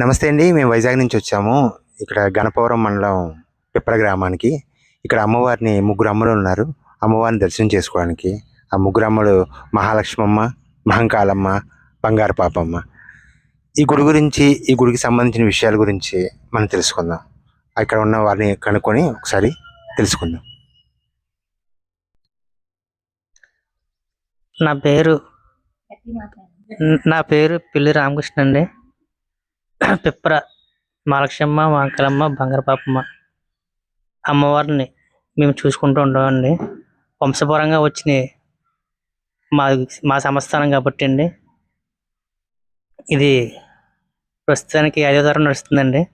నమస్తే అండి. మేము వైజాగ్ నుంచి వచ్చాము. ఇక్కడ గణపవరం మండలం పిప్పల గ్రామానికి. ఇక్కడ అమ్మవారిని ముగ్గురు అమ్మలు ఉన్నారు. అమ్మవారిని దర్శనం చేసుకోవడానికి. ఆ ముగ్గురు అమ్మలు మహాలక్ష్మమ్మ, మహంకాళమ్మ, బంగారు పాపమ్మ. ఈ గుడి గురించి, ఈ గుడికి సంబంధించిన విషయాల గురించి మనం తెలుసుకుందాం. ఇక్కడ ఉన్న వారిని కనుక్కొని ఒకసారి తెలుసుకుందాం. నా పేరు నా పేరు పిల్లి రామకృష్ణ అండి. పిప్పర మహాలక్ష్మమ్మ, మహంకాళమ్మ, బంగారు పాపమ్మ అమ్మవారిని మేము చూసుకుంటూ ఉంటామండి. వంశపరంగా వచ్చిన మా మా సంస్థానం కాబట్టి అండి. ఇది ప్రస్తుతానికి 5వ తరం నడుస్తుందండి.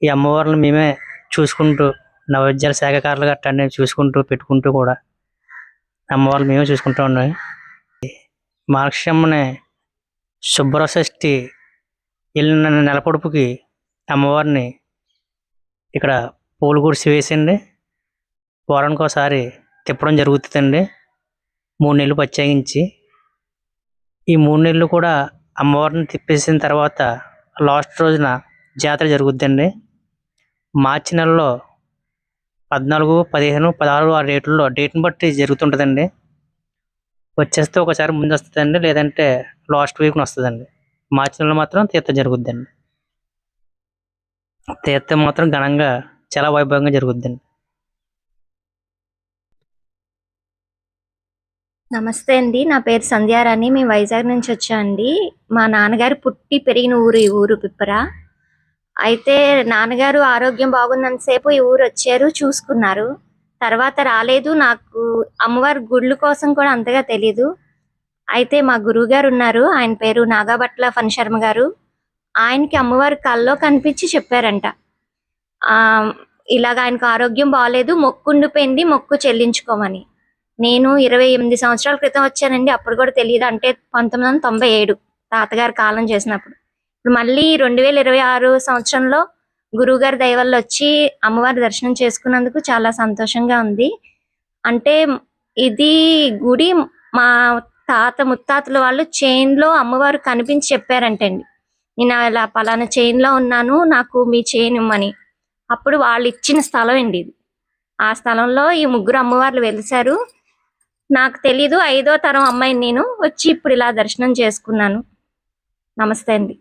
ఈ అమ్మవారిని మేమే చూసుకుంటూ నవవిద్యాల శాఖకారులు గట్ట అన్నీ చూసుకుంటూ పెట్టుకుంటూ కూడా అమ్మవారిని మేమే చూసుకుంటూ ఉన్నాం. మహాలక్ష్మమ్మని శుభ్రషష్ఠి వెళ్ళిన నెల పొడుపుకి అమ్మవారిని ఇక్కడ పూలు గుడిసి వేసండి వారానికి ఒకసారి తిప్పడం జరుగుతుందండి. 3 నెలలు ప్రత్యేకించి ఈ 3 నెలలు కూడా అమ్మవారిని తిప్పేసిన తర్వాత లాస్ట్ రోజున జాతర జరుగుద్దండి. మార్చి నెలలో 14, 15, 16 ఆ డేట్ని బట్టి జరుగుతుంటుందండి. వచ్చేస్తే ఒకసారి ముందు వస్తుందండి, లేదంటే లాస్ట్ వీక్ని వస్తుందండి. మార్చి నెలలో మాత్రం తీర్థం జరుగుద్దండి. తీర్థం మాత్రం ఘనంగా చాలా వైభవంగా జరుగుద్దండి. నమస్తే అండి. నా పేరు సంధ్యారాణి. మేము వైజాగ్ నుంచి వచ్చామండి. మా నాన్నగారు పుట్టి పెరిగిన ఈ ఊరు పిప్పర. అయితే నాన్నగారు ఆరోగ్యం బాగున్నంతసేపు ఈ ఊరు వచ్చారు, చూసుకున్నారు. తర్వాత రాలేదు. నాకు అమ్మవారి గుళ్ళు కోసం కూడా అంతగా తెలీదు. అయితే మా గురువు గారు ఉన్నారు, ఆయన పేరు నాగాభట్ల ఫణిశర్మ గారు. ఆయనకి అమ్మవారి కల్లో కనిపించి చెప్పారంట, ఇలాగ ఆయనకు ఆరోగ్యం బాగాలేదు, మొక్కు ఉండిపోయింది, మొక్కు చెల్లించుకోమని. నేను 28 సంవత్సరాల క్రితం వచ్చానండి. అప్పుడు కూడా తెలియదు. అంటే 1997 తాతగారు కాలం చేసినప్పుడు. ఇప్పుడు మళ్ళీ 2026 సంవత్సరంలో గురువుగారి దయ వల్ల వచ్చి అమ్మవారి దర్శనం చేసుకున్నందుకు చాలా సంతోషంగా ఉంది. అంటే ఇది గుడి మా తాత ముత్తాతల వాళ్ళు చైన్లో అమ్మవారు కనిపించి చెప్పారంటండి, నేను ఇలా పలానా చైన్లో ఉన్నాను, నాకు మీ చైన్ ఇమ్మని. అప్పుడు వాళ్ళు ఇచ్చిన స్థలం అండి ఇది. ఆ స్థలంలో ఈ ముగ్గురు అమ్మవార్లు వెలిశారు. నాకు తెలీదు. 5వ తరం అమ్మాయిని నేను వచ్చి ఇప్పుడు ఇలా దర్శనం చేసుకున్నాను. నమస్తే అండి.